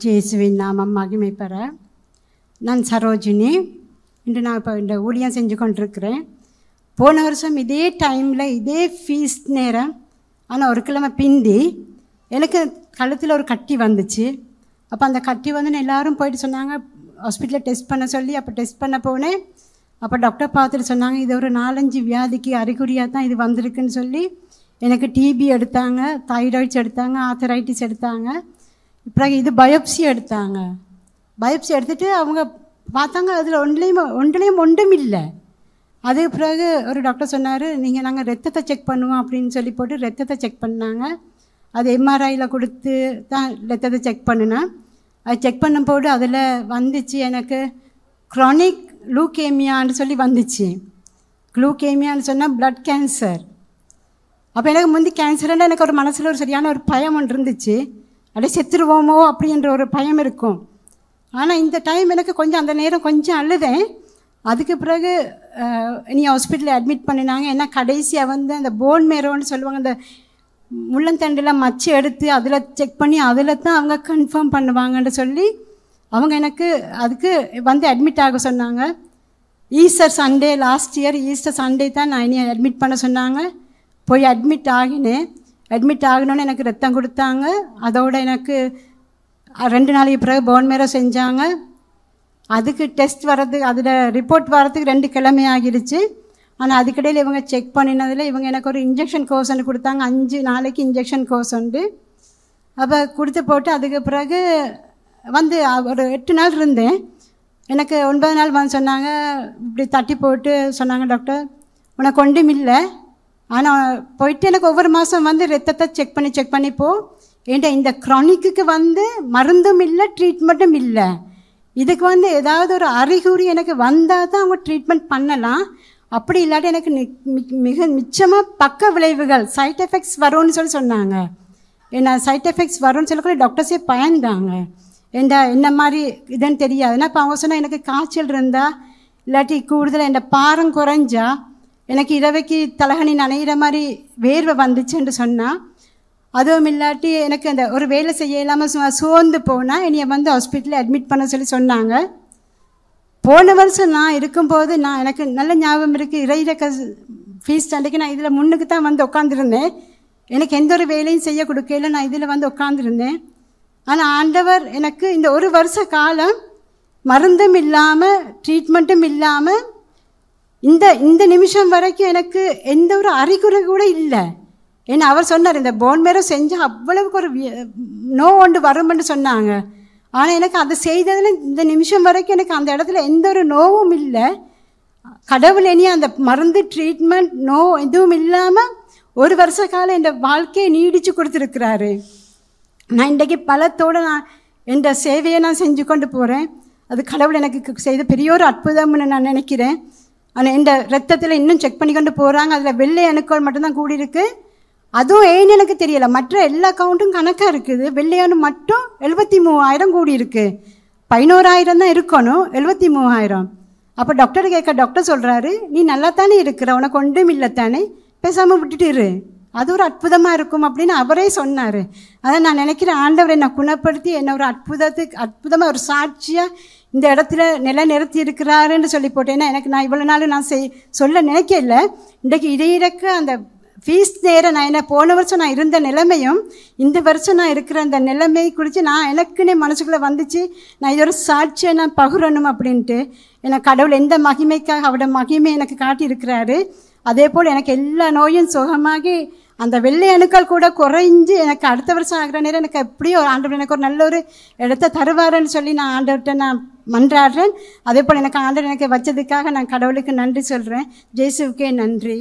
இயேசுவின் நாமம் மகிமை பெற. நான் சரோஜினி. இன்று நான் இப்போ இந்த ஊழியம் செஞ்சு கொண்டிருக்கிறேன். போன வருஷம் இதே டைமில் இதே ஃபீஸ்ட் நேரம், ஆனால் ஒரு கிழமை பிந்தி எனக்கு கழுத்தில் ஒரு கட்டி வந்துச்சு. அப்போ அந்த கட்டி வந்து எல்லோரும் போயிட்டு சொன்னாங்க, ஹாஸ்பிட்டலில் டெஸ்ட் பண்ண சொல்லி. அப்போ டெஸ்ட் பண்ண போனேன். அப்போ டாக்டர் பார்த்துட்டு சொன்னாங்க, இது ஒரு 4-5 வியாதிக்கு அறிகுறியாக தான் இது வந்திருக்குன்னு சொல்லி எனக்கு டிபி எடுத்தாங்க, தைராய்ட்ஸ் எடுத்தாங்க, ஆத்தரைட்டிஸ் எடுத்தாங்க. பிறகு இது பயோப்சி எடுத்தாங்க. பயோப்சி எடுத்துகிட்டு அவங்க பார்த்தாங்க, அதில் ஒன்றுலேயும் ஒன்றும் இல்லை. அதுக்கு பிறகு ஒரு டாக்டர் சொன்னார், நாங்கள் ரத்தத்தை செக் பண்ணுவோம் அப்படின்னு சொல்லி போட்டு ரத்தத்தை செக் பண்ணாங்க. அது எம்ஆர்ஐயில் கொடுத்து தான் ரத்தத்தை செக் பண்ணினேன். அது செக் பண்ணும்போது அதில் வந்துச்சு எனக்கு க்ரானிக் லூகேமியான்னு சொல்லி வந்துச்சு. லூகேமியான்னு சொன்னால் பிளட் கேன்சர். அப்போ எனக்கு முந்தி கேன்சர்னால் எனக்கு ஒரு மனசில் ஒரு சரியான ஒரு பயம் ஒன்று இருந்துச்சு. அப்படியே செத்துருவோமோ அப்படின்ற ஒரு பயம் இருக்கும். ஆனால் இந்த டைம் எனக்கு கொஞ்சம் அந்த நேரம் கொஞ்சம் அழுதேன். அதுக்கு பிறகு நீ ஹாஸ்பிட்டலில் அட்மிட் பண்ணினாங்க. ஏன்னா கடைசியாக வந்து அந்த போன் மேரோன்னு சொல்லுவாங்க, அந்த முள்ளந்தண்டில் மச்சு எடுத்து அதில் செக் பண்ணி அதில் தான் அவங்க கன்ஃபார்ம் பண்ணுவாங்கன்னு சொல்லி அவங்க எனக்கு அதுக்கு வந்து அட்மிட் ஆக சொன்னாங்க. Easter Sunday, last year Easter Sunday தான் நான் இனி அட்மிட் பண்ண சொன்னாங்க. போய் அட்மிட் ஆகினேன். அட்மிட் ஆகணுன்னு எனக்கு ரத்தம் கொடுத்தாங்க. அதோடு எனக்கு 2 நாளைக்கு பிறகு போன் மேரோ செஞ்சாங்க. அதுக்கு டெஸ்ட் வர்றதுக்கு, அதில் ரிப்போர்ட் வர்றதுக்கு 2 கிழமை ஆகிடுச்சு. ஆனால் அதுக்கிடையில் இவங்க செக் பண்ணினதில் இவங்க எனக்கு ஒரு இன்ஜெக்ஷன் கோர்ஸ் ஒன்று கொடுத்தாங்க. 5 நாளைக்கு இன்ஜெக்ஷன் கோர்ஸ் உண்டு. அப்போ கொடுத்து போட்டு அதுக்கு பிறகு வந்து ஒரு 8 நாள் இருந்தேன். எனக்கு 9 நாள் வந்து சொன்னாங்க, இப்படி தட்டி போட்டு சொன்னாங்க, டாக்டர் உனக்கு ஒன்றும் இல்லை. ஆனால் போயிட்டு எனக்கு ஒவ்வொரு மாதம் வந்து ரத்தத்தை செக் பண்ணி போ. ஏன்டா இந்த க்ரானிக்கு வந்து மருந்தும் இல்லை, ட்ரீட்மெண்ட்டும் இல்லை. இதுக்கு வந்து ஏதாவது ஒரு அறிகுறி எனக்கு வந்தால் தான் அவங்க ட்ரீட்மெண்ட் பண்ணலாம். அப்படி இல்லாட்டி எனக்கு மிச்சமாக பக்க விளைவுகள், சைட் எஃபெக்ட்ஸ் வரும்னு சொல்லி சொன்னாங்க. ஏன்னா சைட் எஃபெக்ட்ஸ் வரும்னு சொல்லக்கூட டாக்டர்ஸே பயந்தாங்க. என்ன மாதிரி இதுன்னு தெரியாது. ஏன்னா இப்போ அவங்க சொன்னால் எனக்கு காய்ச்சல் இருந்தால் இல்லாட்டி கூடுதலாக என் பாரம் குறைஞ்சா எனக்கு இரவைக்கு தலகணி நனைகிற மாதிரி வேர்வை வந்துச்சுன்னு சொன்னால், அதுவும் இல்லாட்டி எனக்கு அந்த ஒரு வேலை செய்ய இல்லாமல் சோர்ந்து போனால் என்னையை வந்து ஹாஸ்பிட்டலில் அட்மிட் பண்ண சொல்லி சொன்னாங்க. போன வருஷம் நான் இருக்கும்போது எனக்கு நல்ல ஞாபகம் இருக்குது, இறையிறக்க ஃபீஸ்ட் அன்றைக்கு நான் இதில் முன்னுக்கு தான் வந்து உட்காந்துருந்தேன். எனக்கு எந்த ஒரு வேலையும் செய்ய கொடுக்கல, நான் இதில் வந்து உட்காந்துருந்தேன். ஆனால் ஆண்டவர் எனக்கு இந்த ஒரு வருஷ காலம் மருந்தும் இல்லாமல் ட்ரீட்மெண்ட்டும் இல்லாமல் இந்த நிமிஷம் வரைக்கும் எனக்கு எந்த ஒரு அறிகுறி கூட இல்லை. ஏன்னா அவர் சொன்னார், இந்த போன் மேரோ செஞ்சால் அவ்வளவுக்கு ஒரு நோ ஒன்று வரும்னு சொன்னாங்க. ஆனால் எனக்கு அதை செய்ததில் இந்த நிமிஷம் வரைக்கும் எனக்கு அந்த இடத்துல எந்த ஒரு நோவும் இல்லை. கடவுள் இனி அந்த மருந்து ட்ரீட்மெண்ட் நோ எதுவும் இல்லாமல் ஒரு வருஷ காலம் என் வாழ்க்கையை நீடித்து கொடுத்துருக்கிறாரு. நான் இன்றைக்கு பலத்தோடு நான் என் சேவையை நான் செஞ்சு கொண்டு போகிறேன். அது கடவுள் எனக்கு செய்த பெரிய ஒரு அற்புதம்னு நான் நினைக்கிறேன். ஆனால் இந்த ரத்தத்தில் இன்னும் செக் பண்ணி கொண்டு போகிறாங்க. அதில் வெள்ளை அணுக்கள் மட்டும்தான் கூடியிருக்கு. அதுவும் ஏன்னு எனக்கு தெரியலை. மற்ற எல்லா அக்கௌண்ட்டும் கணக்காக இருக்குது. வெள்ளையானு மட்டும் 73,000 கூடியிருக்கு. 11,000 தான் இருக்கணும், 73,000. அப்போ டாக்டர் டாக்டர் சொல்கிறாரு, நீ நல்லா தானே இருக்கிற, உனக்கு ஒன்றும் இல்லை தானே, பேசாமல் விட்டுட்டு இரு, அது ஒரு அற்புதமாக இருக்கும் அப்படின்னு அவரே சொன்னார். அதை நான் நினைக்கிறேன், ஆண்டவர் என்னை குணப்படுத்தி என்னை ஒரு அற்புதமாக ஒரு சாட்சியாக இந்த இடத்துல நிலைநிறுத்தி இருக்கிறாருன்னு சொல்லி போட்டேன். ஏன்னா எனக்கு நான் இவ்வளோ நாள் நான் சொல்ல நினைக்கல. இன்றைக்கு இடையிறக்க அந்த ஃபீஸ்ட் நேரம் நான் என்ன போன வருஷம் நான் இருந்த நிலைமையும் இந்த வருஷம் நான் இருக்கிற அந்த நிலைமையை குறித்து நான் எனக்குன்னே மனசுக்குள்ளே வந்துச்சு. நான் இது ஒரு சாட்சியை நான் பகிரணும் அப்படின்ட்டு. எனக்கு கடவுள் எந்த மகிமைக்காக அவரோட மகிமை எனக்கு காட்டியிருக்கிறாரு. அதே போல் எனக்கு எல்லா நோயும் சுகமாகி அந்த வெள்ளை அணுக்கள் கூட குறைஞ்சி எனக்கு அடுத்த வருஷம் ஆகிற நேரம் எனக்கு எப்படியோ ஆண்டவர் எனக்கு ஒரு நல்ல ஒரு இடத்த தருவாருன்னு சொல்லி நான் ஆண்டவர்கிட்ட நான் மன்றாடுறேன். அதே போல் எனக்கு ஆண்டவர் எனக்கு வச்சதுக்காக நான் கடவுளுக்கு நன்றி சொல்கிறேன். இயேசுவுக்கே நன்றி.